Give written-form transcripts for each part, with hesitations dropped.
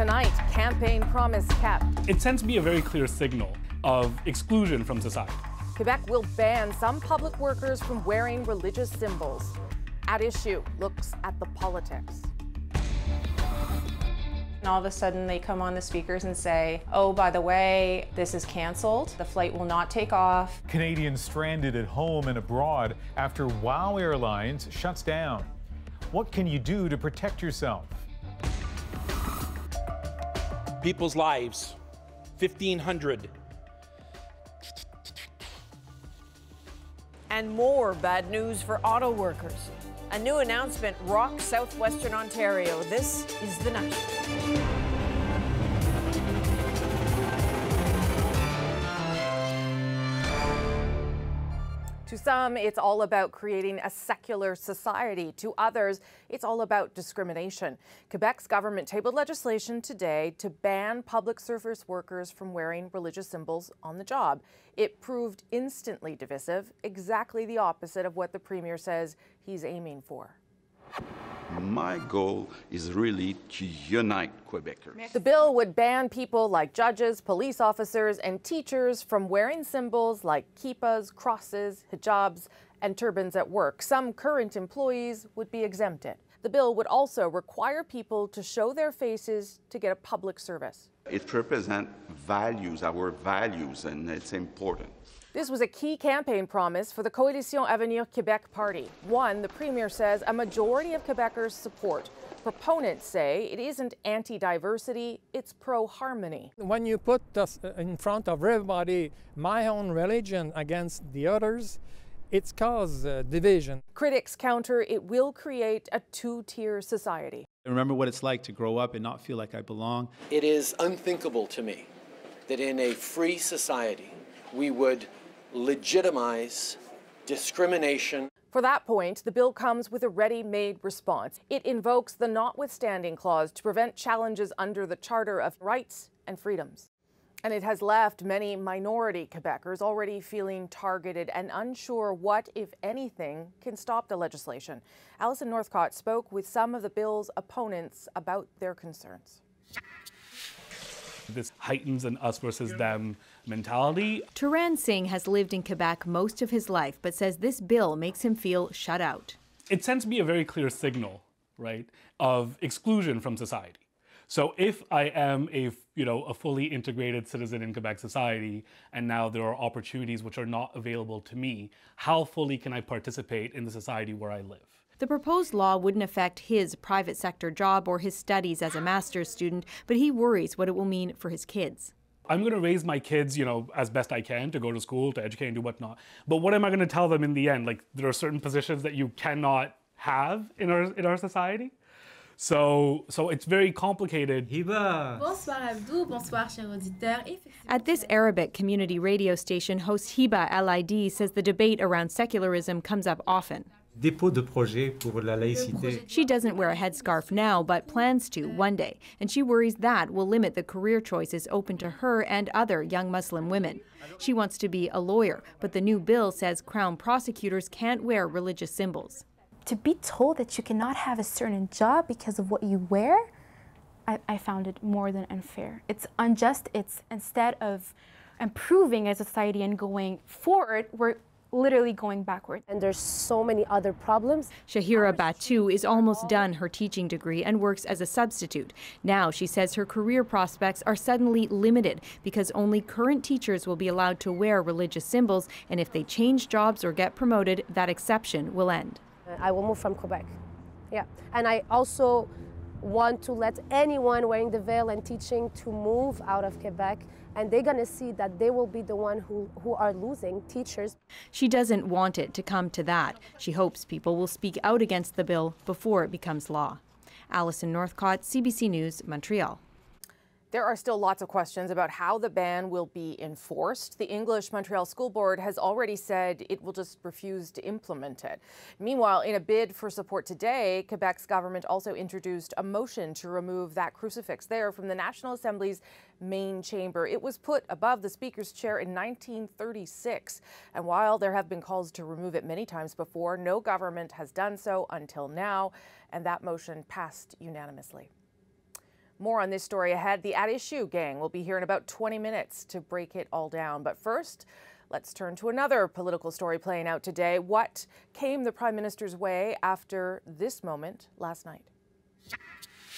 Tonight, campaign promise kept. It sends me a very clear signal of exclusion from society. Quebec will ban some public workers from wearing religious symbols. At issue, looks at the politics. And all of a sudden they come on the speakers and say, oh, by the way, this is canceled. The flight will not take off. Canadians stranded at home and abroad after WOW Airlines shuts down. What can you do to protect yourself? People's lives, 1,500. And more bad news for auto workers. A new announcement rocks southwestern Ontario. This is The National. To some, it's all about creating a secular society. To others, it's all about discrimination. Quebec's government tabled legislation today to ban public service workers from wearing religious symbols on the job. It proved instantly divisive, exactly the opposite of what the Premier says he's aiming for. My goal is really to unite Quebecers. The bill would ban people like judges, police officers, and teachers from wearing symbols like kippas, crosses, hijabs, and turbans at work. Some current employees would be exempted. The bill would also require people to show their faces to get a public service. It represents values, our values, and it's important. This was a key campaign promise for the Coalition Avenir Québec party, one the Premier says a majority of Quebecers support. Proponents say it isn't anti-diversity, it's pro-harmony. When you put us in front of everybody, my own religion against the others, it's caused division. Critics counter it will create a two-tier society. I remember what it's like to grow up and not feel like I belong. It is unthinkable to me that in a free society we would legitimize discrimination. For that point, the bill comes with a ready-made response. It invokes the notwithstanding clause to prevent challenges under the Charter of Rights and Freedoms. And it has left many minority Quebecers already feeling targeted and unsure what, if anything, can stop the legislation. Alison Northcott spoke with some of the bill's opponents about their concerns. This heightens an us versus them mentality. Turan Singh has lived in Quebec most of his life, but says this bill makes him feel shut out. It sends me a very clear signal, right, of exclusion from society. So if I am a fully integrated citizen in Quebec society, and now there are opportunities which are not available to me, how fully can I participate in the society where I live? The proposed law wouldn't affect his private sector job or his studies as a master's student, but he worries what it will mean for his kids. I'm going to raise my kids, as best I can to go to school, to educate and do whatnot. But what am I going to tell them in the end? Like, there are certain positions that you cannot have in our society. So it's very complicated. Bonsoir Abdou, bonsoir chers auditeurs. At this Arabic community radio station, host Hiba El-Aidi says the debate around secularism comes up often. Dépôt de projet pour la laïcité. She doesn't wear a headscarf now, but plans to one day, and she worries that will limit the career choices open to her and other young Muslim women. She wants to be a lawyer, but the new bill says Crown prosecutors can't wear religious symbols. To be told that you cannot have a certain job because of what you wear, I found it more than unfair. It's unjust. It's instead of improving as a society and going forward, we're literally going backward. And there's so many other problems. Shahira Batu is almost done her teaching degree and works as a substitute. Now she says her career prospects are suddenly limited because only current teachers will be allowed to wear religious symbols, and if they change jobs or get promoted, that exception will end. I will move from Quebec. Yeah. And I also want to let anyone wearing the veil and teaching to move out of Quebec, and they're going to see that they will be the one who are losing, teachers. She doesn't want it to come to that. She hopes people will speak out against the bill before it becomes law. Alison Northcott, CBC News, Montreal. There are still lots of questions about how the ban will be enforced. The English Montreal School Board has already said it will just refuse to implement it. Meanwhile, in a bid for support today, Quebec's government also introduced a motion to remove that crucifix there from the National Assembly's main chamber. It was put above the Speaker's chair in 1936. And while there have been calls to remove it many times before, no government has done so until now, and that motion passed unanimously. More on this story ahead. The At Issue gang will be here in about 20 minutes to break it all down. But first, let's turn to another political story playing out today. What came the Prime Minister's way after this moment last night?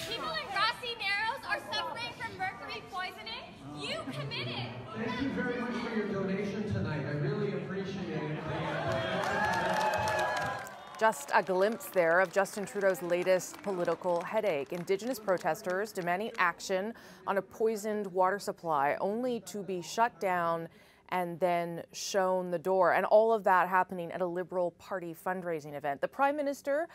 People in Grassy Narrows are suffering from mercury poisoning. You committed. Thank you very much for your donation tonight. I really appreciate it. Just a glimpse there of Justin Trudeau's latest political headache. Indigenous protesters demanding action on a poisoned water supply, only to be shut down and then shown the door. And all of that happening at a Liberal Party fundraising event. The Prime Minister,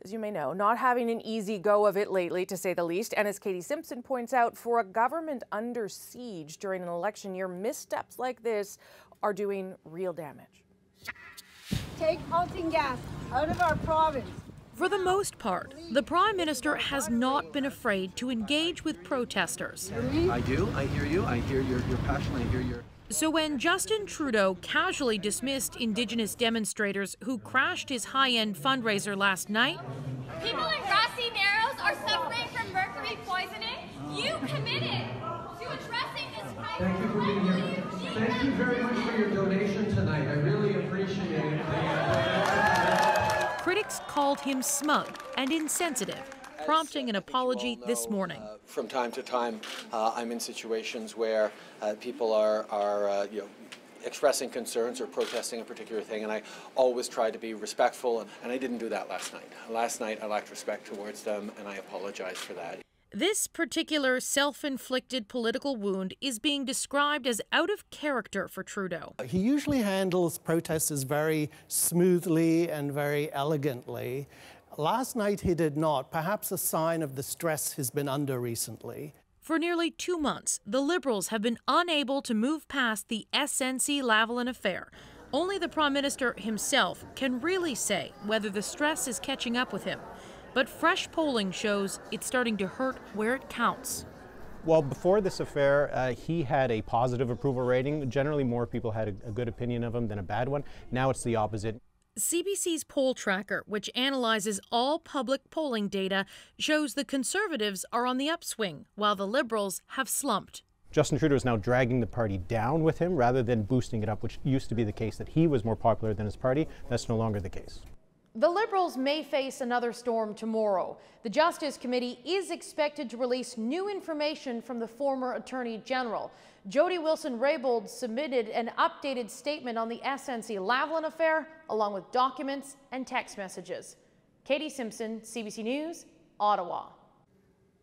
as you may know, not having an easy go of it lately, to say the least. And as Katie Simpson points out, for a government under siege during an election year, missteps like this are doing real damage. Take hunting gas out of our province. For the most part, the Prime Minister has not been afraid to engage with protesters. I do. I hear you. I hear your passion. I hear your... So when Justin Trudeau casually dismissed Indigenous demonstrators who crashed his high-end fundraiser last night, people in Grassy Narrows are suffering from mercury poisoning. You committed to addressing this crisis. Thank you for being here. Thank you very much for your donation tonight. I really appreciate it. critics called him smug and insensitive, prompting an apology this morning. From time to time, I'm in situations where people are expressing concerns or protesting a particular thing, and I always try to be respectful, and I didn't do that last night. Last night, I lacked respect towards them, and I apologize for that. This particular self-inflicted political wound is being described as out of character for Trudeau. He usually handles protesters very smoothly and very elegantly. Last night he did not, perhaps a sign of the stress he's been under recently. For nearly 2 months, the Liberals have been unable to move past the SNC-Lavalin affair. Only the Prime Minister himself can really say whether the stress is catching up with him. But fresh polling shows it's starting to hurt where it counts. Well, before this affair, he had a positive approval rating. Generally, more people had a good opinion of him than a bad one. Now it's the opposite. CBC's poll tracker, which analyzes all public polling data, shows the Conservatives are on the upswing, while the Liberals have slumped. Justin Trudeau is now dragging the party down with him rather than boosting it up, which used to be the case, that he was more popular than his party. That's no longer the case. The Liberals may face another storm tomorrow. The Justice Committee is expected to release new information from the former Attorney General. Jody Wilson-Raybould submitted an updated statement on the SNC-Lavalin affair, along with documents and text messages. Katie Simpson, CBC News, Ottawa.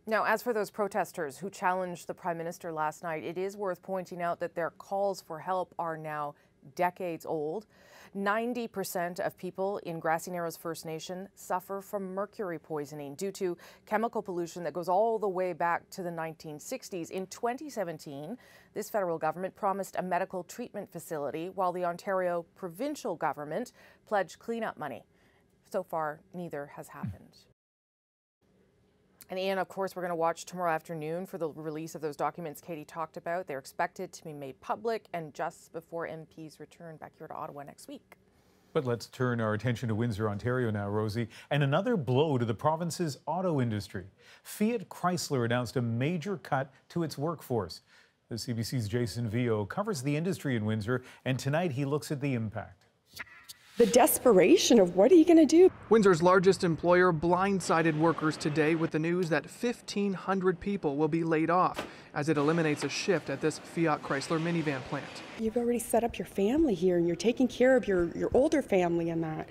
Now, as for those protesters who challenged the Prime Minister last night, it is worth pointing out that their calls for help are now decades old. 90% of people in Grassy Narrows First Nation suffer from mercury poisoning due to chemical pollution that goes all the way back to the 1960s. In 2017, this federal government promised a medical treatment facility, while the Ontario provincial government pledged cleanup money. So far, neither has happened. And Ian, of course, we're going to watch tomorrow afternoon for the release of those documents Katie talked about. They're expected to be made public and just before MPs return back here to Ottawa next week. But let's turn our attention to Windsor, Ontario now, Rosie, and another blow to the province's auto industry. Fiat Chrysler announced a major cut to its workforce. The CBC's Jason Vio covers the industry in Windsor, and tonight he looks at the impact. The desperation of what are you going to do? Windsor's largest employer blindsided workers today with the news that 1,500 people will be laid off as it eliminates a shift at this Fiat Chrysler minivan plant. You've already set up your family here and you're taking care of your older family and that.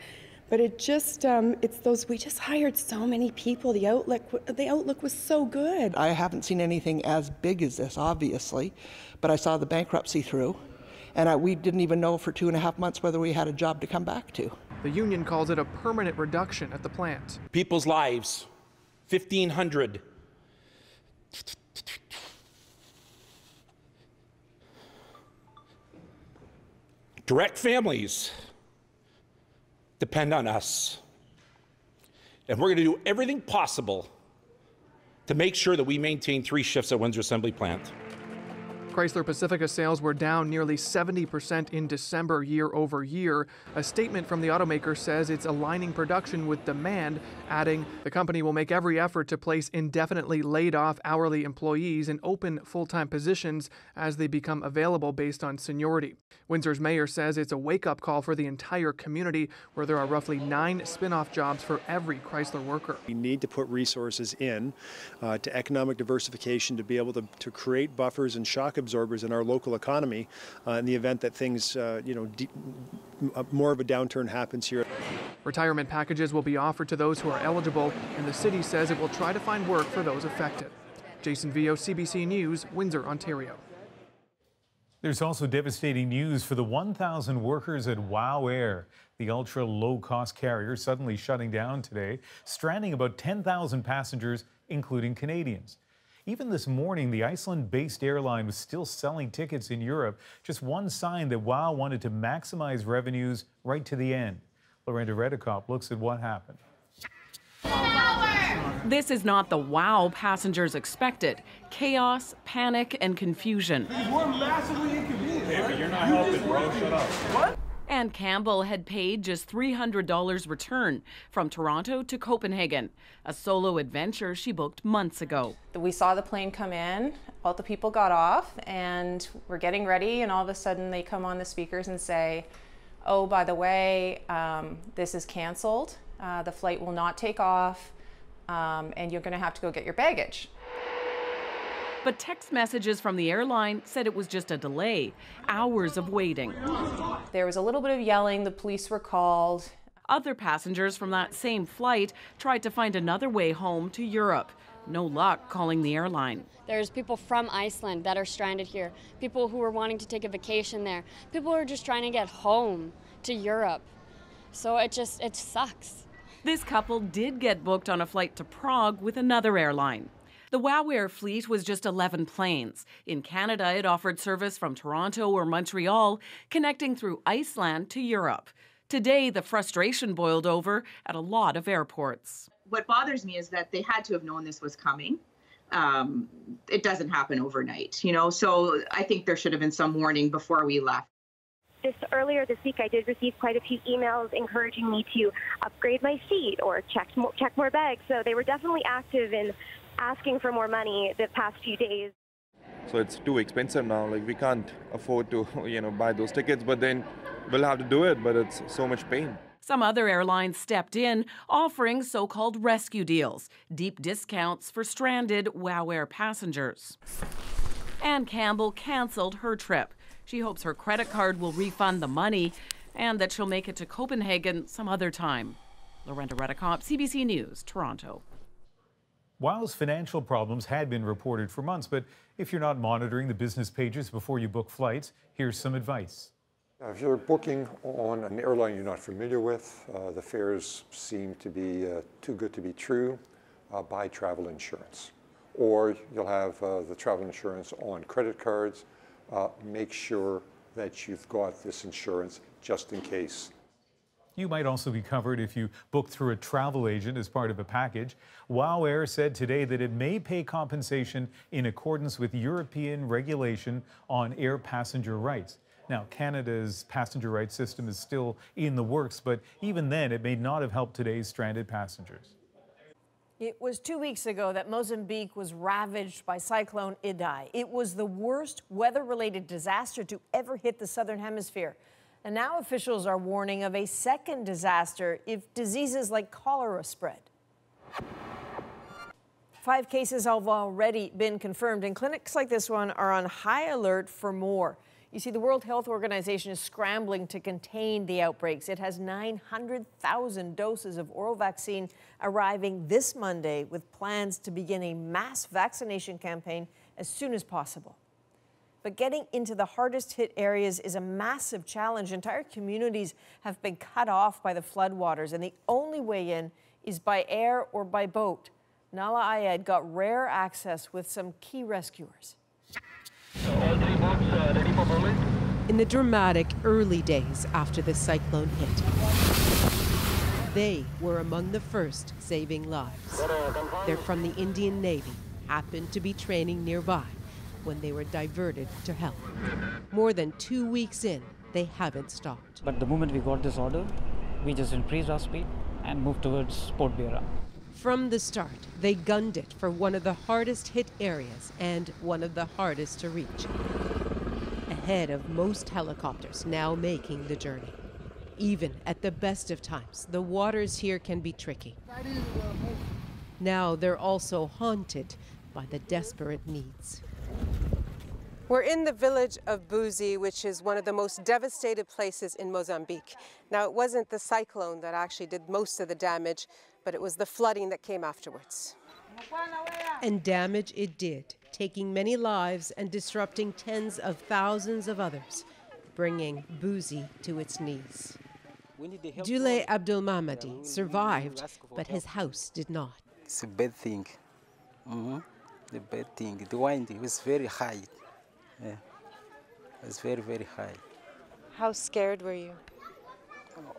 But it just, it's those, we just hired so many people. The outlook was so good. I haven't seen anything as big as this, obviously, but I saw the bankruptcy through. And we didn't even know for 2.5 months whether we had a job to come back to. The union calls it a permanent reduction at the plant. People's lives, 1,500. Direct families depend on us. And we're going to do everything possible to make sure that we maintain 3 shifts at Windsor Assembly Plant. Chrysler Pacifica sales were down nearly 70% in December year over year. A statement from the automaker says it's aligning production with demand, adding the company will make every effort to place indefinitely laid off hourly employees in open full-time positions as they become available based on seniority. Windsor's mayor says it's a wake-up call for the entire community, where there are roughly 9 spin-off jobs for every Chrysler worker. We need to put resources in to economic diversification to be able to create buffers and shock absorbers in our local economy in the event that things, more of a downturn happens here. Retirement packages will be offered to those who are eligible, and the city says it will try to find work for those affected. Jason Vio, CBC News, Windsor, Ontario. There's also devastating news for the 1,000 workers at WOW Air. The ultra-low-cost carrier suddenly shutting down today, stranding about 10,000 passengers, including Canadians. Even this morning, the Iceland-based airline was still selling tickets in Europe, just one sign that WOW wanted to maximize revenues right to the end. Lorenda Redekop looks at what happened. This is not the WOW passengers expected. Chaos, panic, and confusion. We're massively inconvenienced. Hey, but you're not helping, bro. Shut up. What? Anne Campbell had paid just $300 return from Toronto to Copenhagen, a solo adventure she booked months ago. We saw the plane come in, all the people got off, and we're getting ready, and all of a sudden they come on the speakers and say, oh, by the way, this is canceled. The flight will not take off, and you're going to have to go get your baggage. But text messages from the airline said it was just a delay, hours of waiting. There was a little bit of yelling, the police were called. Other passengers from that same flight tried to find another way home to Europe. No luck calling the airline. There's people from Iceland that are stranded here, people who are wanting to take a vacation there, people who are just trying to get home to Europe. So it sucks. This couple did get booked on a flight to Prague with another airline. The WOW Air fleet was just 11 planes. In Canada, it offered service from Toronto or Montreal, connecting through Iceland to Europe. Today, the frustration boiled over at a lot of airports. What bothers me is that they had to have known this was coming. It doesn't happen overnight, so I think there should have been some warning before we left. Earlier this week, I did receive quite a few emails encouraging me to upgrade my seat or check more bags. So they were definitely active in asking for more money the past few days. So it's too expensive now. Like, we can't afford to, buy those tickets, but then we'll have to do it, but it's so much pain. Some other airlines stepped in, offering so-called rescue deals, deep discounts for stranded WOW Air passengers. Anne Campbell canceled her trip. She hopes her credit card will refund the money and that she'll make it to Copenhagen some other time. Lorenda Redekop, CBC News, Toronto. WOW's financial problems had been reported for months, but if you're not monitoring the business pages before you book flights, here's some advice. If you're booking on an airline you're not familiar with, the fares seem to be too good to be true, buy travel insurance. Or you'll have the travel insurance on credit cards. Make sure that you've got this insurance just in case. You might also be covered if you book through a travel agent as part of a package. WOW Air said today that it may pay compensation in accordance with European regulation on air passenger rights. Now, Canada's passenger rights system is still in the works, but even then, it may not have helped today's stranded passengers. It was 2 weeks ago that Mozambique was ravaged by Cyclone Idai. It was the worst weather-related disaster to ever hit the Southern Hemisphere. And now officials are warning of a second disaster if diseases like cholera spread. 5 cases have already been confirmed, and clinics like this one are on high alert for more. You see, the World Health Organization is scrambling to contain the outbreaks. It has 900,000 doses of oral vaccine arriving this Monday, with plans to begin a mass vaccination campaign as soon as possible. But getting into the hardest hit areas is a massive challenge. Entire communities have been cut off by the floodwaters, and the only way in is by air or by boat. Nala Ayed got rare access with some key rescuers. In the dramatic early days after the cyclone hit, they were among the first saving lives. They're from the Indian Navy, happened to be training nearby. when they were diverted to help. More than 2 weeks in, they haven't stopped. But the moment we got this order, we just increased our speed and moved towards Port Beira. From the start, they gunned it for one of the hardest hit areas and one of the hardest to reach, ahead of most helicopters now making the journey. Even at the best of times, the waters here can be tricky. Now they're also haunted by the desperate needs. We're in the village of Buzi, which is one of the most devastated places in Mozambique. Now, it wasn't the cyclone that actually did most of the damage, but it was the flooding that came afterwards. And damage it did, taking many lives and disrupting tens of thousands of others, bringing Buzi to its knees. Dule Abdulmamadi survived, but his house did not. It's a bad thing. The bad thing. The wind was very high. Yeah. It was very, very high. How scared were you?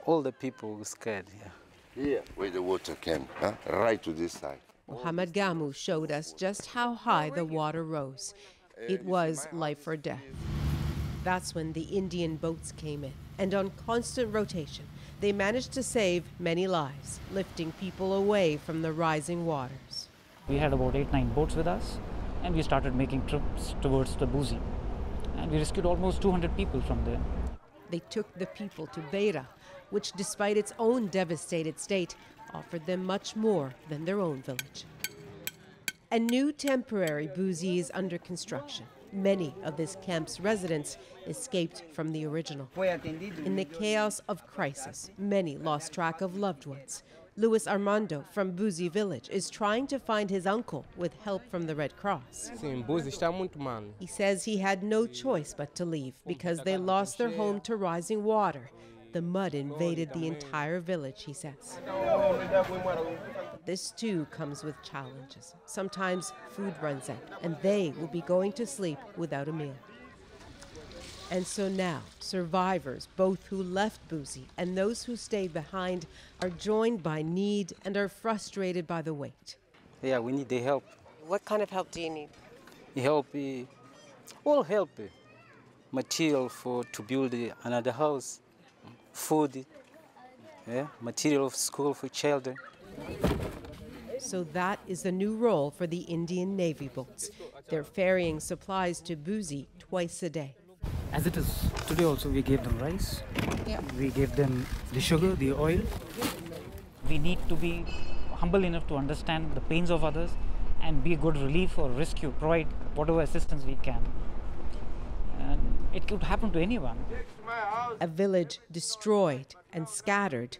All the people were scared, yeah. Here, where the water came, right to this side. Muhammad Gamu showed us just how high the water rose. It was life or death. That's when the Indian boats came in, and on constant rotation, they managed to save many lives, lifting people away from the rising waters. We had about 8-9 boats with us, and we started making trips towards the Buzi. And we rescued almost 200 people from there. They took the people to Beira, which, despite its own devastated state, offered them much more than their own village. A new temporary Buzi is under construction. Many of this camp's residents escaped from the original. In the chaos of crisis, many lost track of loved ones. Luis Armando from Buzi village is trying to find his uncle with help from the Red Cross. He says he had no choice but to leave because they lost their home to rising water. The mud invaded the entire village, he says. This too comes with challenges. Sometimes food runs out, and they will be going to sleep without a meal. And so now, survivors, both who left Buzi and those who stayed behind, are joined by need and are frustrated by the wait. Yeah, we need the help. What kind of help do you need? Help, all help. Material to build another house, food, material of school for children. So that is the new role for the Indian Navy boats. They're ferrying supplies to Buzi twice a day. As it is today also, we gave them rice. Yeah. We gave them the sugar, the oil. We need to be humble enough to understand the pains of others and be a good relief or rescue, provide whatever assistance we can. And it could happen to anyone. A village destroyed and scattered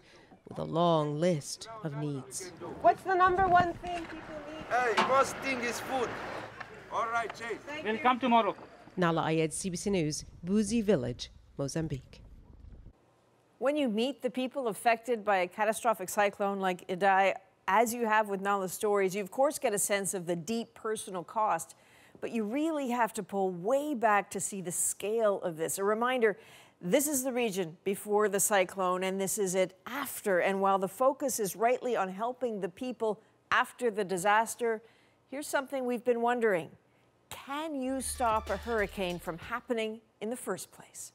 with a long list of needs. What's the number one thing people need? Hey, most thing is food. All right, Chase. We'll come tomorrow. Nala Ayed, CBC News, Buzi Village, Mozambique. When you meet the people affected by a catastrophic cyclone like Idai, as you have with Nala's stories, you of course get a sense of the deep personal cost, but you really have to pull way back to see the scale of this. A reminder, this is the region before the cyclone, and this is it after. And while the focus is rightly on helping the people after the disaster, here's something we've been wondering. Can you stop a hurricane from happening in the first place?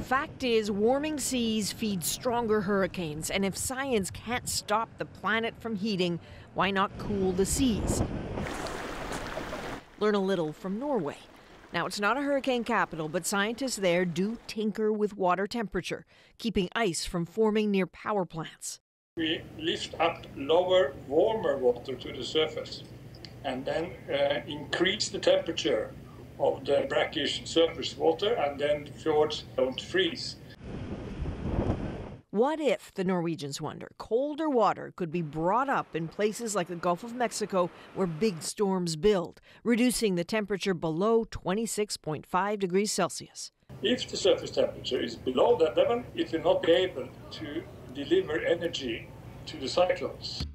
Fact is, warming seas feed stronger hurricanes, and if science can't stop the planet from heating, why not cool the seas? Learn a little from Norway. Now, it's not a hurricane capital, but scientists there do tinker with water temperature, keeping ice from forming near power plants. We lift up lower, warmer water to the surface and then increase the temperature of the brackish surface water, and then the fjords don't freeze. What if, the Norwegians wonder, colder water could be brought up in places like the Gulf of Mexico where big storms build, reducing the temperature below 26.5 degrees Celsius? If the surface temperature is below that level, it will not be able to deliver energy to the cyclones.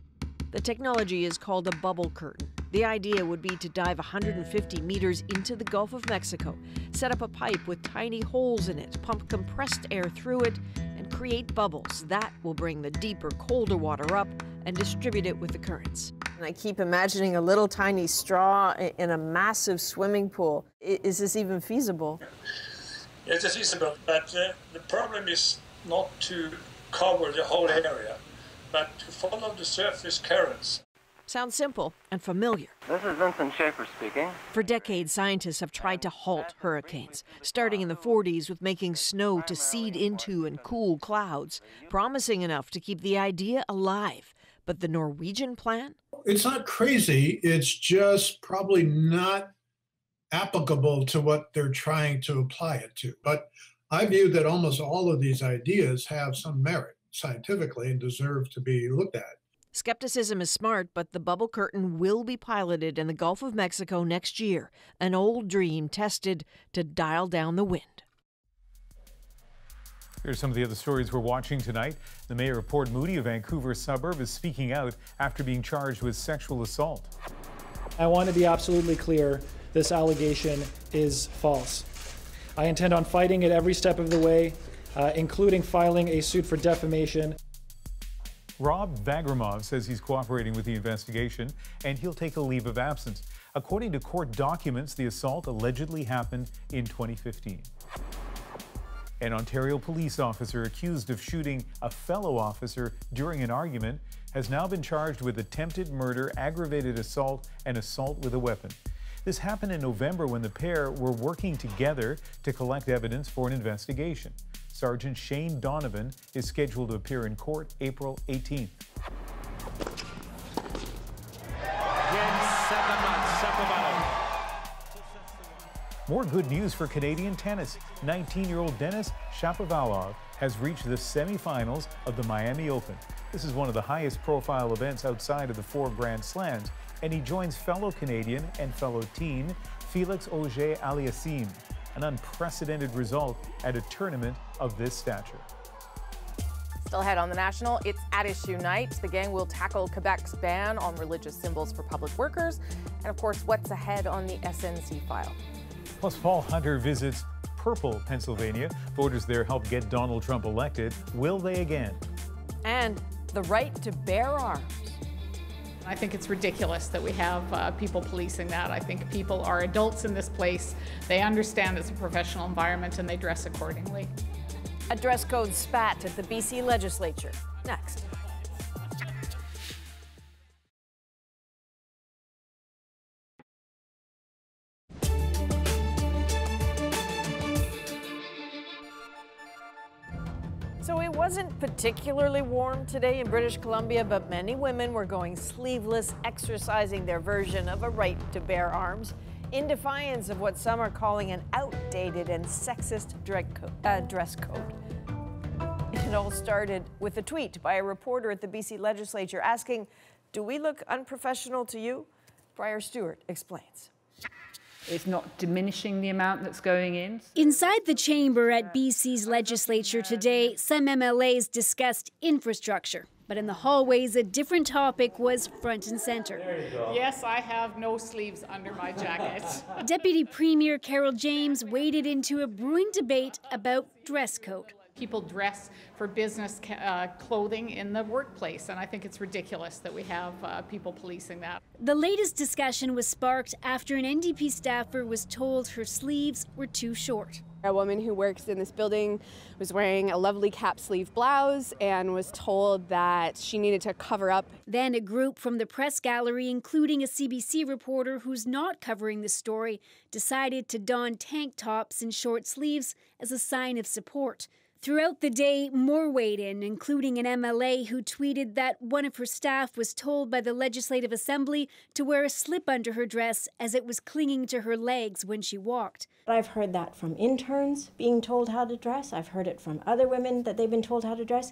The technology is called a bubble curtain. The idea would be to dive 150 meters into the Gulf of Mexico, set up a pipe with tiny holes in it, pump compressed air through it, and create bubbles. That will bring the deeper, colder water up and distribute it with the currents. And I keep imagining a little tiny straw in a massive swimming pool. Is this even feasible? Yes, it's feasible, but the problem is not to cover the whole area, but to follow the surface currents. Sounds simple and familiar. This is Vincent Schaefer speaking. For decades, scientists have tried to halt hurricanes, starting in the 40s with making snow to seed into and cool clouds, promising enough to keep the idea alive. But the Norwegian plan? It's not crazy, it's just probably not applicable to what they're trying to apply it to. But I view that almost all of these ideas have some merit scientifically and deserve to be looked at. Skepticism is smart, but the bubble curtain will be piloted in the Gulf of Mexico next year, an old dream tested to dial down the wind. Here's some of the other stories we're watching tonight. The mayor of Port Moody, a Vancouver suburb, is speaking out after being charged with sexual assault. I want to be absolutely clear, this allegation is false. I intend on fighting it every step of the way, including filing a suit for defamation. Rob Vagramov says he's cooperating with the investigation and he'll take a leave of absence. According to court documents, the assault allegedly happened in 2015. An Ontario police officer accused of shooting a fellow officer during an argument has now been charged with attempted murder, aggravated assault, and assault with a weapon. This happened in November when the pair were working together to collect evidence for an investigation. Sergeant Shane Donovan is scheduled to appear in court April 18th. More good news for Canadian tennis. 19-year-old Denis Shapovalov has reached the semifinals of the Miami Open. This is one of the highest profile events outside of the 4 Grand Slams, and he joins fellow Canadian and fellow teen Felix Auger-Aliassime, an unprecedented result at a tournament of this stature. Still ahead on The National, it's at issue night. The gang will tackle Quebec's ban on religious symbols for public workers. And of course, what's ahead on the SNC file. Plus, Paul Hunter visits Purple, Pennsylvania. Voters there helped get Donald Trump elected. Will they again? And the right to bear arms. I think it's ridiculous that we have people policing that. I think people are adults in this place. They understand it's a professional environment and they dress accordingly. A dress code spat at the BC legislature. Next. So it wasn't particularly warm today in British Columbia, but many women were going sleeveless, exercising their version of a right to bear arms in defiance of what some are calling an outdated and sexist dress code. It all started with a tweet by a reporter at the BC legislature asking, "Do we look unprofessional to you?" Briar Stewart explains. It's not diminishing the amount that's going in. Inside the chamber at BC's legislature today, some MLAs discussed infrastructure. But in the hallways, a different topic was front and center. Yes, I have no sleeves under my jacket. Deputy Premier Carol James waded into a brewing debate about dress code. People dress for business clothing in the workplace, and I think it's ridiculous that we have people policing that. The latest discussion was sparked after an NDP staffer was told her sleeves were too short. A woman who works in this building was wearing a lovely cap sleeve blouse and was told that she needed to cover up. Then a group from the press gallery, including a CBC reporter who's not covering the story, decided to don tank tops and short sleeves as a sign of support. Throughout the day, more weighed in, including an MLA who tweeted that one of her staff was told by the Legislative Assembly to wear a slip under her dress as it was clinging to her legs when she walked. I've heard that from interns being told how to dress. I've heard it from other women that they've been told how to dress.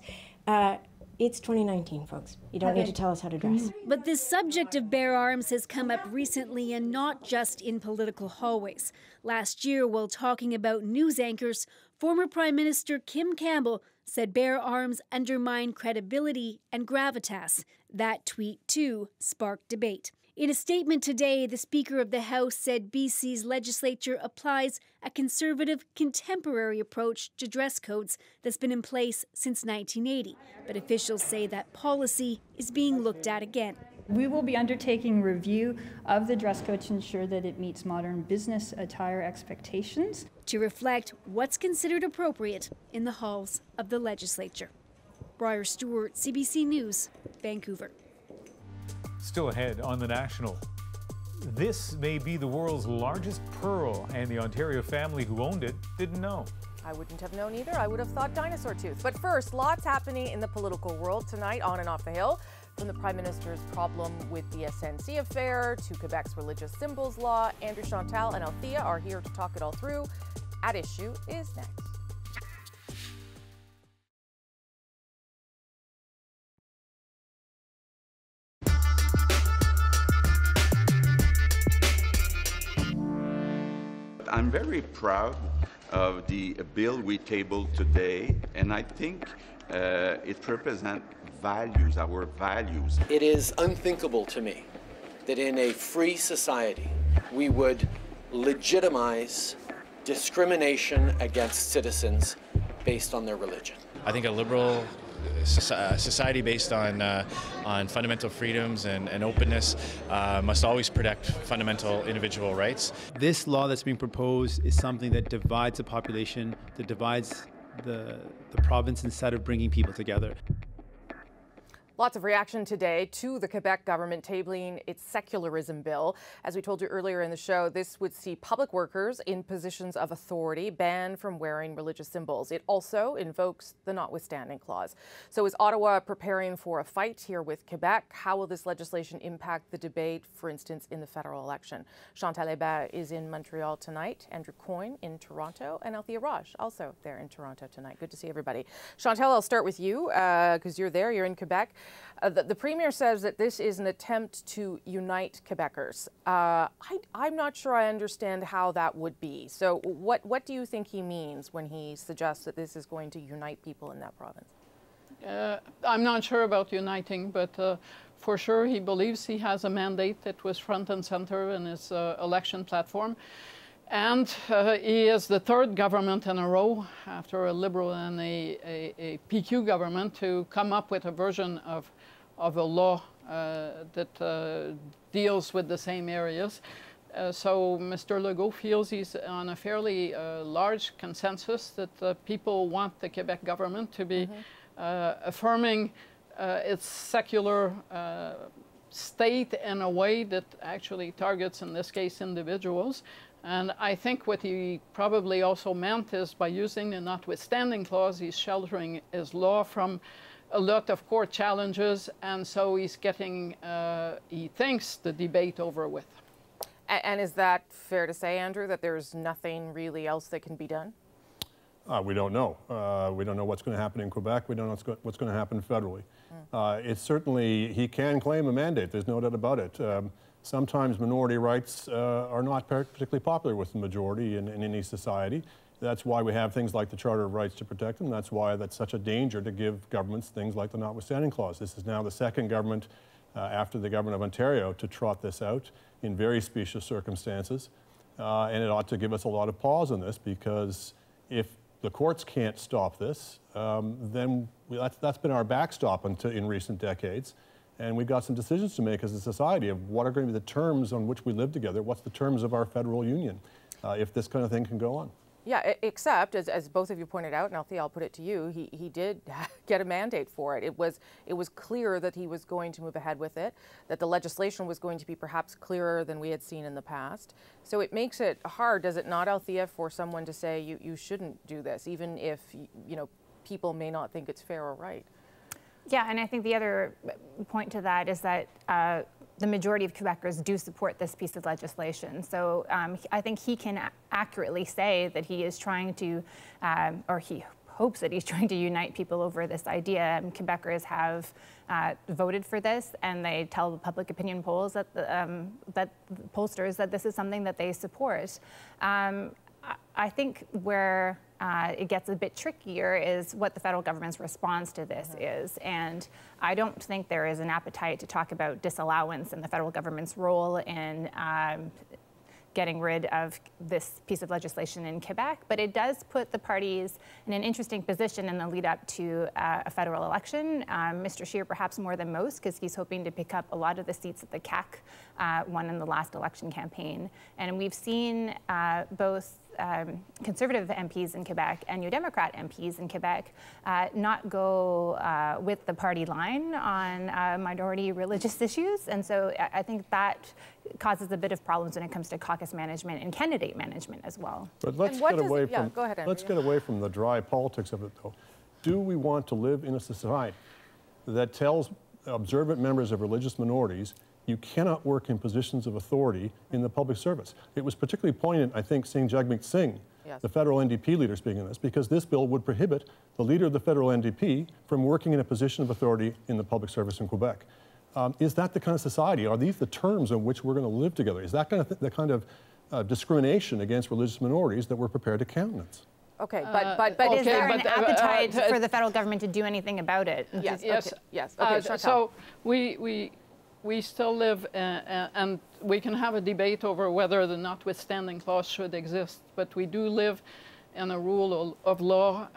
It's 2019, folks. You don't need to tell us how to dress. But this subject of bare arms has come up recently and not just in political hallways. Last year, while talking about news anchors, former Prime Minister Kim Campbell said bare arms undermine credibility and gravitas. That tweet, too, sparked debate. In a statement today, the Speaker of the House said BC's legislature applies a conservative, contemporary approach to dress codes that's been in place since 1980. But officials say that policy is being looked at again. We will be undertaking review of the dress code to ensure that it meets modern business attire expectations. To reflect what's considered appropriate in the halls of the legislature. Briar Stewart, CBC News, Vancouver. Still ahead on The National. This may be the world's largest pearl, and the Ontario family who owned it didn't know. I wouldn't have known either. I would have thought dinosaur tooth. But first, lots happening in the political world tonight on and off the Hill. From the Prime Minister's problem with the SNC affair to Quebec's religious symbols law, Andrew, Chantal, and Althea are here to talk it all through. At Issue is next. I'm very proud of the bill we tabled today, and I think it represents values, our values. It is unthinkable to me that in a free society we would legitimize discrimination against citizens based on their religion. I think a liberal society based on fundamental freedoms and openness must always protect fundamental individual rights. This law that's being proposed is something that divides the population, that divides the province instead of bringing people together. Lots of reaction today to the Quebec government tabling its secularism bill. As we told you earlier in the show, this would see public workers in positions of authority banned from wearing religious symbols. It also invokes the notwithstanding clause. So is Ottawa preparing for a fight here with Quebec? How will this legislation impact the debate, for instance, in the federal election? Chantal Hébert is in Montreal tonight, Andrew Coyne in Toronto, and Althea Raj also there in Toronto tonight. Good to see everybody. Chantal, I'll start with you because you're there, you're in Quebec. The Premier says that this is an attempt to unite Quebecers. I'm not sure I understand how that would be. So what do you think he means when he suggests that this is going to unite people in that province? I'm not sure about uniting, but for sure he believes he has a mandate that was front and center in his election platform. And he is the third government in a row, after a Liberal and a PQ government, to come up with a version of a law that deals with the same areas. So Mr. Legault feels he's on a fairly large consensus that people want the Quebec government to be affirming its secular state in a way that actually targets, in this case, individuals. And I think what he probably also meant is by using the notwithstanding clause, he's sheltering his law from a lot of court challenges, and so he's getting, he thinks, the debate over with. And is that fair to say, Andrew, that there's nothing really else that can be done? We don't know. We don't know what's going to happen in Quebec. We don't know what's going to happen federally. It's certainly, he can claim a mandate. There's no doubt about it. Sometimes minority rights are not particularly popular with the majority in any society. That's why we have things like the Charter of Rights to protect them. That's why that's such a danger to give governments things like the notwithstanding clause. This is now the second government after the government of Ontario to trot this out in very specious circumstances. And it ought to give us a lot of pause on this, because if the courts can't stop this, then that's been our backstop in recent decades. And we've got some decisions to make as a society of what are going to be the terms on which we live together, what's the terms of our federal union, if this kind of thing can go on. Yeah, except, as both of you pointed out, and Althea, I'll put it to you, he did get a mandate for it. It was clear that he was going to move ahead with it, that the legislation was going to be perhaps clearer than we had seen in the past. So it makes it hard, does it not, Althea, for someone to say you shouldn't do this, even if people may not think it's fair or right? Yeah, and I think the other point to that is that the majority of Quebecers do support this piece of legislation. So I think he can accurately say that he is trying to, or he hopes that he's trying to unite people over this idea. Quebecers have voted for this, and they tell the public opinion polls that pollsters that this is something that they support. I think where it gets a bit trickier is what the federal government's response to this is. And I don't think there is an appetite to talk about disallowance and the federal government's role in getting rid of this piece of legislation in Quebec, but it does put the parties in an interesting position in the lead up to a federal election. Mr. Scheer perhaps more than most, because he's hoping to pick up a lot of the seats that the CAQ won in the last election campaign. And we've seen both Conservative MPs in Quebec and New Democrat MPs in Quebec not go with the party line on minority religious issues. And so I think that causes a bit of problems when it comes to caucus management and candidate management as well. But let's get away from, let's get away from the dry politics of it, though. Do we want to live in a society that tells observant members of religious minorities you cannot work in positions of authority in the public service? It was particularly poignant, I think, seeing Jagmeet Singh, the federal NDP leader, speaking on this, because this bill would prohibit the leader of the federal NDP from working in a position of authority in the public service in Quebec. Is that the kind of society? Are these the terms in which we're going to live together? Is that the kind of discrimination against religious minorities that we're prepared to countenance? Okay, but is there an appetite for the federal government to do anything about it? Yes. Okay, so we still live, and we can have a debate over whether the notwithstanding clause should exist, but we do live in a rule of law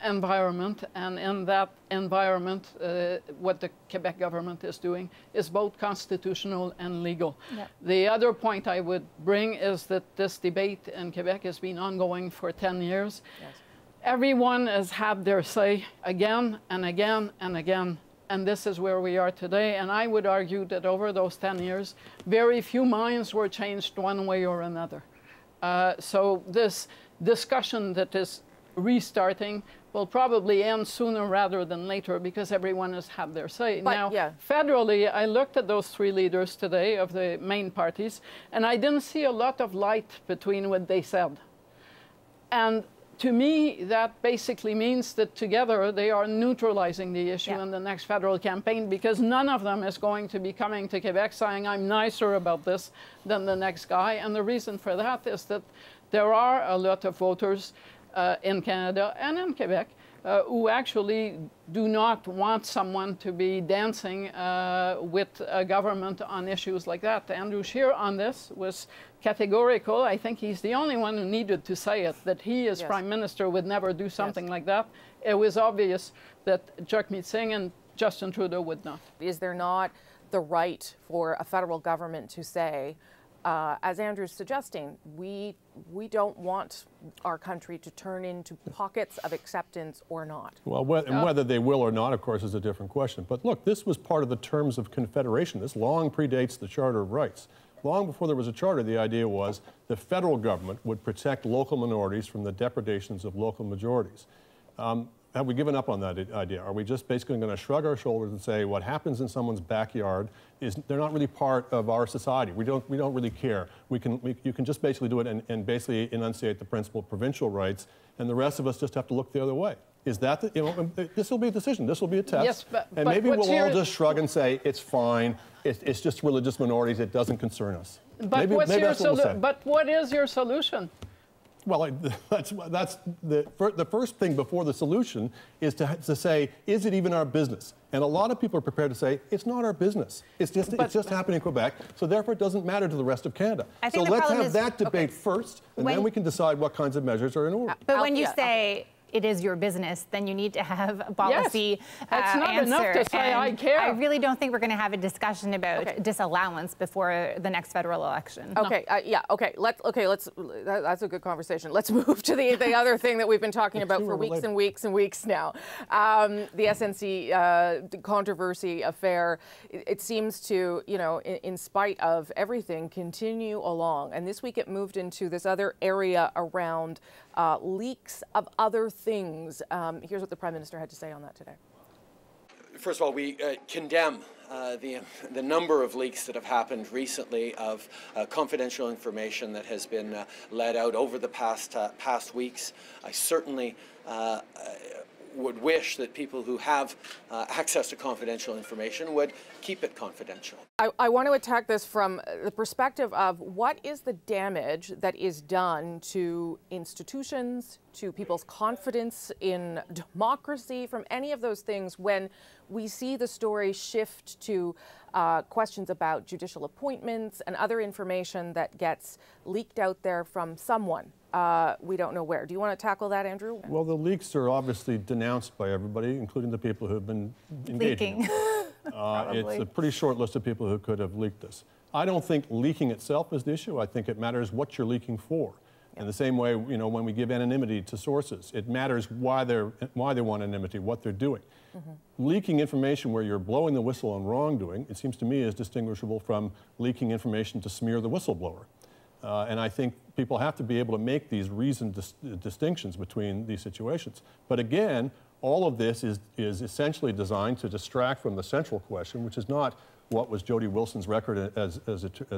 environment, and in that environment, what the Quebec government is doing is both constitutional and legal. Yeah. The other point I would bring is that this debate in Quebec has been ongoing for 10 years. Yes. Everyone has had their say again and again and again. And this is where we are today. And I would argue that over those 10 years, very few minds were changed one way or another. So this discussion that is restarting will probably end sooner rather than later because everyone has had their say. Now, federally, I looked at those three leaders today of the main parties, and I didn't see a lot of light between what they said. And to me, that basically means that together they are neutralizing the issue in the next federal campaign, because none of them is going to be coming to Quebec saying, I'm nicer about this than the next guy. And the reason for that is that there are a lot of voters in Canada and in Quebec who actually do not want someone to be dancing with a government on issues like that. Andrew Scheer on this was categorical. I think he's the only one who needed to say it, that he as Prime Minister would never do something like that. It was obvious that Jagmeet Singh and Justin Trudeau would not. Is there not the right for a federal government to say, as Andrew's suggesting, we don't want our country to turn into pockets of acceptance or not? Well, whether they will or not, of course, is a different question. But look, this was part of the terms of Confederation. This long predates the Charter of Rights. Long before there was a charter, the idea was the federal government would protect local minorities from the depredations of local majorities. Have we given up on that idea? Are we just basically going to shrug our shoulders and say what happens in someone's backyard is they're not really part of our society? We don't really care. You can just basically do it and basically enunciate the principle of provincial rights, and the rest of us just have to look the other way. Is that this will be a decision. This will be a test. Yes, but maybe we'll all just shrug and say it's fine. It's just religious minorities. It doesn't concern us. But what is your solution? Well, that's the first thing before the solution is to say, is it even our business? And a lot of people are prepared to say, it's not our business. It's just happening in Quebec, so therefore it doesn't matter to the rest of Canada. So let's have that debate first, and then we can decide what kinds of measures are in order. But when you say it is your business, then you need to have a policy That's not answer. enough to say I care. I really don't think we're going to have a discussion about disallowance before the next federal election. Okay, that's a good conversation. Let's move to the other thing that we've been talking about for weeks and weeks and weeks now. The SNC controversy affair, it seems to, in spite of everything, continue along. And this week it moved into this other area around leaks of other things. Here's what the Prime Minister had to say on that today. First of all, we condemn the number of leaks that have happened recently of confidential information that has been let out over the past weeks. I certainly would wish that people who have access to confidential information would keep it confidential. I want to attack this from the perspective of what is the damage that is done to institutions, to people's confidence in democracy, from any of those things when we see the story shift to questions about judicial appointments and other information that gets leaked out there from someone. We don't know where. Do you want to tackle that, Andrew? Well, the leaks are obviously denounced by everybody, including the people who have been engaging. Leaking. It's a pretty short list of people who could have leaked this. I don't think leaking itself is the issue. I think it matters what you're leaking for. In the same way, you know, when we give anonymity to sources, it matters why they want anonymity, what they're doing. Leaking information where you're blowing the whistle on wrongdoing, it seems to me, is distinguishable from leaking information to smear the whistleblower. And I think people have to be able to make these reasoned distinctions between these situations. But again, all of this is essentially designed to distract from the central question, which is not what was Jody Wilson's record as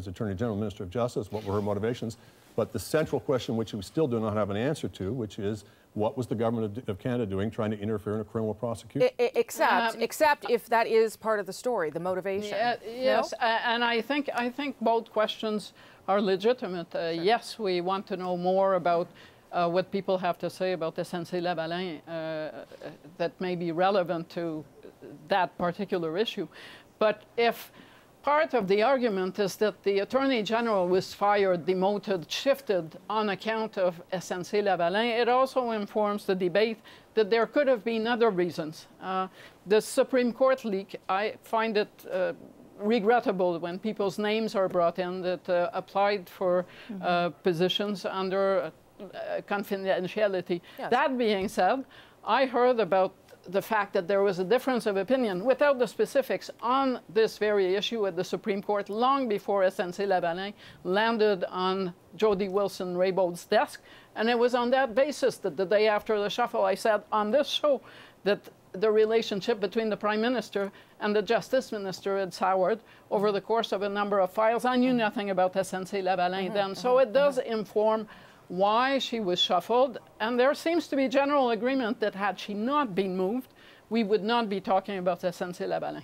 Attorney General, Minister of Justice, what were her motivations, but the central question which we still do not have an answer to, which is what was the government of Canada doing trying to interfere in a criminal prosecution? Except if that is part of the story, the motivation. Yes, no? And I think both questions are legitimate. Sure. Yes, we want to know more about what people have to say about SNC-Lavalin that may be relevant to that particular issue. But if part of the argument is that the Attorney General was fired, demoted, shifted on account of SNC-Lavalin, it also informs the debate that there could have been other reasons. The Supreme Court leak, I find it regrettable when people's names are brought in that applied for positions under confidentiality. Yes. That being said, I heard about the fact that there was a difference of opinion without the specifics on this very issue at the Supreme Court long before SNC-Lavalin landed on Jody Wilson-Raybauld's desk. And it was on that basis that the day after the shuffle I said on this show that the relationship between the Prime Minister and the Justice Minister had soured over the course of a number of files. I knew nothing about SNC-Lavalin then, so it does inform why she was shuffled, and there seems to be general agreement that had she not been moved, we would not be talking about SNC-Lavalin.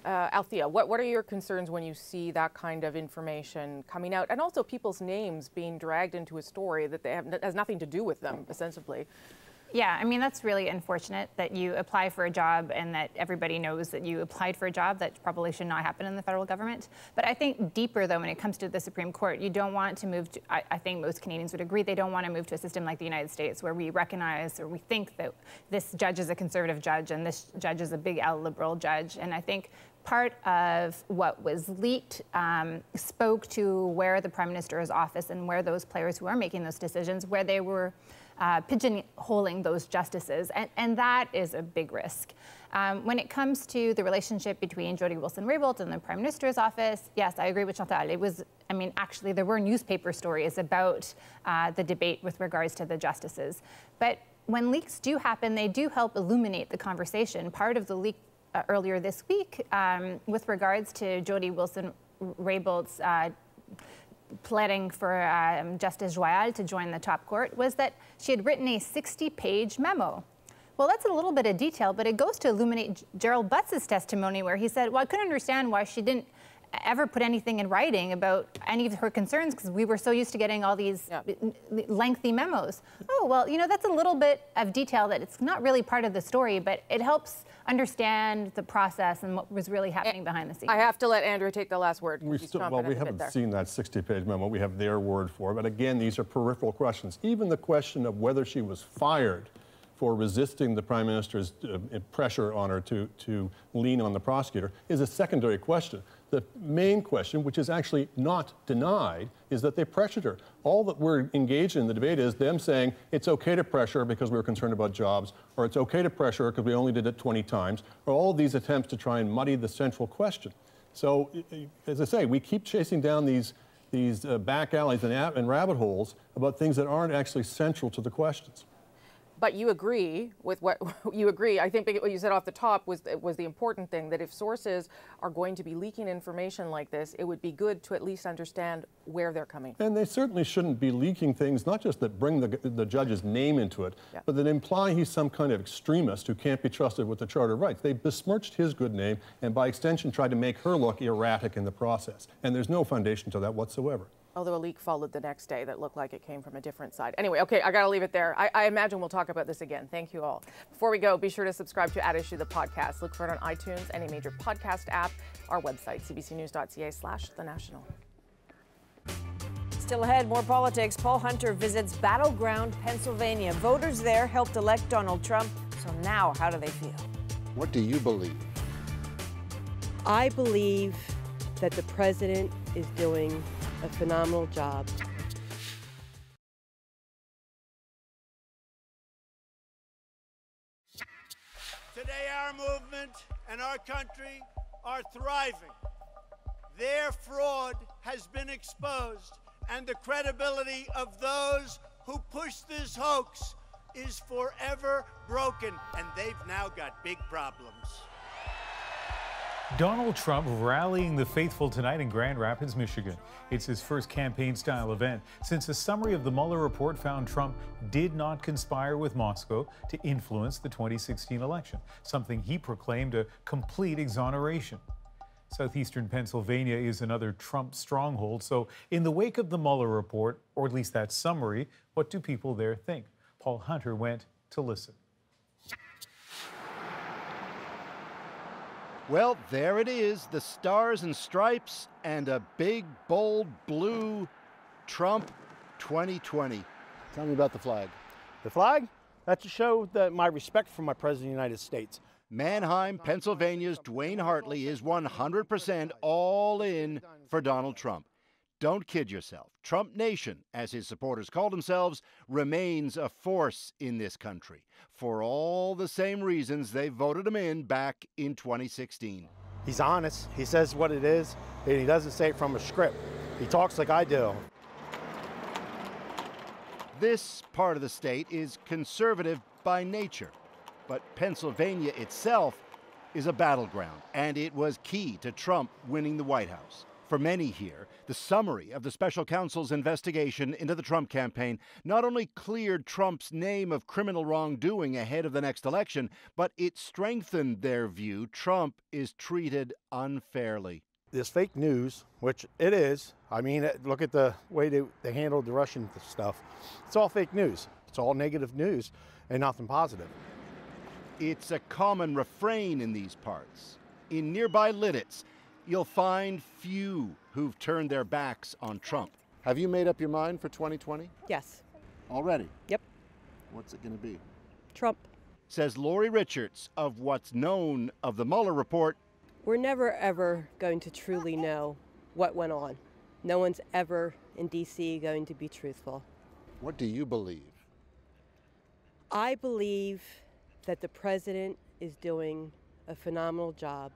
Althea, what are your concerns when you see that kind of information coming out, and also people's names being dragged into a story that has nothing to do with them, ostensibly? Yeah, I mean, that's really unfortunate that you apply for a job and that everybody knows that you applied for a job. That probably should not happen in the federal government. But I think deeper, though, when it comes to the Supreme Court, you don't want to move to, I think most Canadians would agree, they don't want to move to a system like the United States where we recognize or we think that this judge is a conservative judge and this judge is a big L liberal judge. And I think part of what was leaked spoke to where the Prime Minister's office and where those players who are making those decisions, where they were pigeonholing those justices, and that is a big risk. When it comes to the relationship between Jody Wilson-Raybould and the Prime Minister's office, yes, I agree with Chantal. It was, I mean, actually there were newspaper stories about the debate with regards to the justices. But when leaks do happen, they do help illuminate the conversation. Part of the leak earlier this week with regards to Jody Wilson-Raybould's pleading for Justice Joyal to join the top court was that she had written a 60-page memo. Well, that's a little bit of detail, but it goes to illuminate Gerald Butts' testimony where he said, well, I couldn't understand why she didn't ever put anything in writing about any of her concerns because we were so used to getting all these lengthy memos. Oh, well, you know, that's a little bit of detail that it's not really part of the story, but it helps understand the process and what was really happening behind the scenes. I have to let Andrew take the last word. We haven't seen that 60-page memo. We have their word for it. But again, these are peripheral questions. Even the question of whether she was fired for resisting the Prime Minister's pressure on her to lean on the prosecutor is a secondary question. The main question, which is actually not denied, is that they pressured her. All that we're engaged in the debate is them saying it's okay to pressure because we were concerned about jobs, or it's okay to pressure because we only did it 20 times, or all of these attempts to try and muddy the central question. So, as I say, we keep chasing down these back alleys and rabbit holes about things that aren't actually central to the questions. But you agree with what you agree. I think what you said off the top was the important thing, that if sources are going to be leaking information like this, it would be good to at least understand where they're coming from. And they certainly shouldn't be leaking things, not just that bring the judge's name into it, but that imply he's some kind of extremist who can't be trusted with the Charter of Rights. They besmirched his good name and by extension tried to make her look erratic in the process. And there's no foundation to that whatsoever. Although a leak followed the next day that looked like it came from a different side. Anyway, okay, I gotta leave it there. I imagine we'll talk about this again. Thank you all. Before we go, be sure to subscribe to At Issue, the podcast. Look for it on iTunes, any major podcast app, our website, cbcnews.ca/The National. Still ahead, more politics. Paul Hunter visits battleground Pennsylvania. Voters there helped elect Donald Trump. So now, how do they feel? What do you believe? I believe that the president is doing a phenomenal job. Today our movement and our country are thriving. Their fraud has been exposed, and the credibility of those who push this hoax is forever broken, and they've now got big problems. Donald Trump rallying the faithful tonight in Grand Rapids, Michigan. It's his first campaign-style event since a summary of the Muller report found Trump did not conspire with Moscow to influence the 2016 election, something he proclaimed a complete exoneration. Southeastern Pennsylvania is another Trump stronghold, so in the wake of the Muller report, or at least that summary, what do people there think? Paul Hunter went to listen. Well, there it is, the stars and stripes and a big, bold blue Trump 2020. Tell me about the flag. The flag? That's to show my respect for my President of the United States. Mannheim, Pennsylvania's Dwayne Hartley is 100% all in for Donald Trump. Don't kid yourself. Trump Nation, as his supporters call themselves, remains a force in this country for all the same reasons they voted him in back in 2016. He's honest. He says what it is, and he doesn't say it from a script. He talks like I do. This part of the state is conservative by nature, but Pennsylvania itself is a battleground, and it was key to Trump winning the White House. For many here, the summary of the special counsel's investigation into the Trump campaign not only cleared Trump's name of criminal wrongdoing ahead of the next election, but it strengthened their view Trump is treated unfairly. This fake news, which it is, I mean, look at the way they handled the Russian stuff. It's all fake news. It's all negative news and nothing positive. It's a common refrain in these parts. In nearby Lidditz, you'll find few who've turned their backs on Trump. Have you made up your mind for 2020? Yes. Already? Yep. What's it going to be? Trump. Says Lori Richards of what's known of the Mueller report. We're never, ever going to truly know what went on. No one's ever in D.C. going to be truthful. What do you believe? I believe that the president is doing a phenomenal job.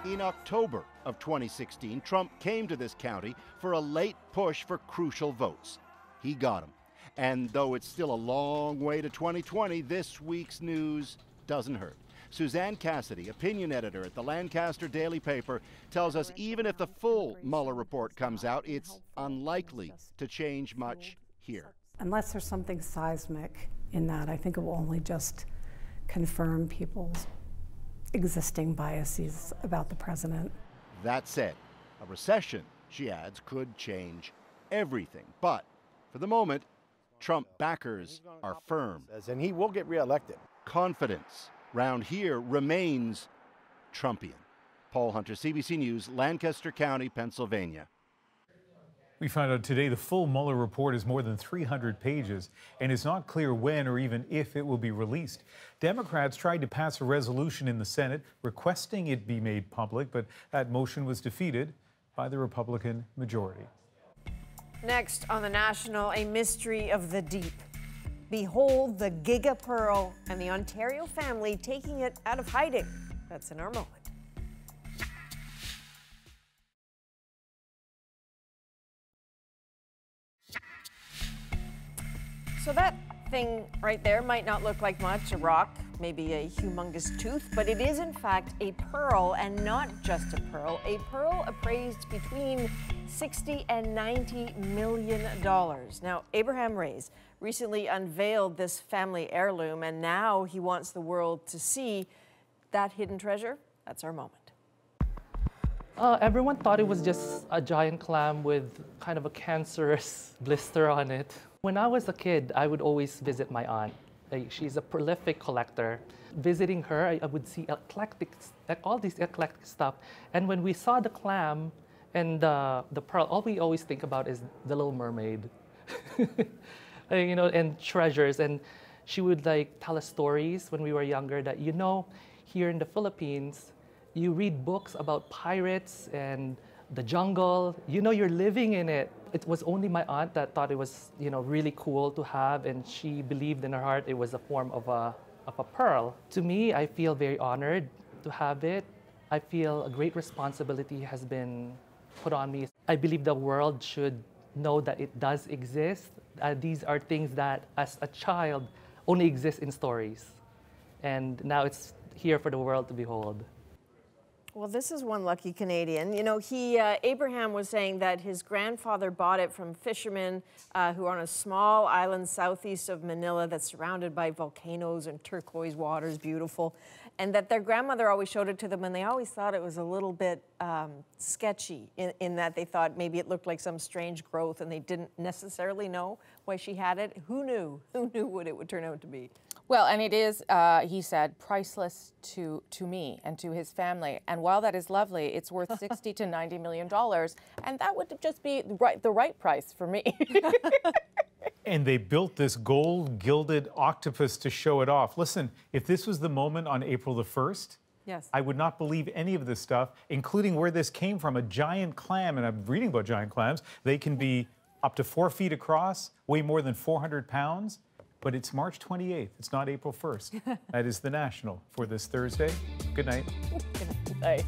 In October of 2016, Trump came to this county for a late push for crucial votes. He got them. And though it's still a long way to 2020, this week's news doesn't hurt. Suzanne Cassidy, opinion editor at the Lancaster Daily Paper, tells us even if the full Mueller report comes out, it's unlikely to change much here. Unless there's something seismic in that, I think it will only just confirm people's existing biases about the president. That said, a recession, she adds, could change everything. But for the moment, Trump backers are firm. And he will get reelected. Confidence round here remains Trumpian. Paul Hunter, CBC News, Lancaster County, Pennsylvania. We found out today the full Mueller report is more than 300 pages, and it's not clear when or even if it will be released. Democrats tried to pass a resolution in the Senate requesting it be made public, but that motion was defeated by the Republican majority. Next on The National, a mystery of the deep. Behold the Giga Pearl and the Ontario family taking it out of hiding. That's in our moment. So that thing right there might not look like much, a rock, maybe a humongous tooth, but it is in fact a pearl, and not just a pearl appraised between $60 and $90 million. Now, Abraham Reyes recently unveiled this family heirloom, and now he wants the world to see that hidden treasure. That's our moment. Everyone thought it was just a giant clam with kind of a cancerous blister on it. When I was a kid, I would always visit my aunt. She's a prolific collector. Visiting her, I would see all this eclectic stuff. And when we saw the clam and the pearl, all we always think about is the Little Mermaid, you know, and treasures. And she would like tell us stories when we were younger that, you know, here in the Philippines, you read books about pirates and the jungle, you know, you're living in it. It was only my aunt that thought it was, you know, really cool to have, and she believed in her heart it was a form of a pearl. To me, I feel very honored to have it. I feel a great responsibility has been put on me. I believe the world should know that it does exist. These are things that, as a child, only exist in stories. And now it's here for the world to behold. Well, this is one lucky Canadian. You know, Abraham was saying that his grandfather bought it from fishermen who are on a small island southeast of Manila that's surrounded by volcanoes and turquoise waters, beautiful, and that their grandmother always showed it to them, and they always thought it was a little bit sketchy in that they thought maybe it looked like some strange growth, and they didn't necessarily know why she had it. Who knew? Who knew what it would turn out to be? Well, and it is, he said, priceless to me and to his family. And while that is lovely, it's worth $60 to $90 million, and that would just be the right price for me. And they built this gold-gilded octopus to show it off. Listen, if this was the moment on April the 1st, yes, I would not believe any of this stuff, including where this came from, a giant clam. And I'm reading about giant clams. They can be up to 4 feet across, weigh more than 400 pounds. But it's March 28th. It's not April 1st. That is the National for this Thursday. Good night. Good night.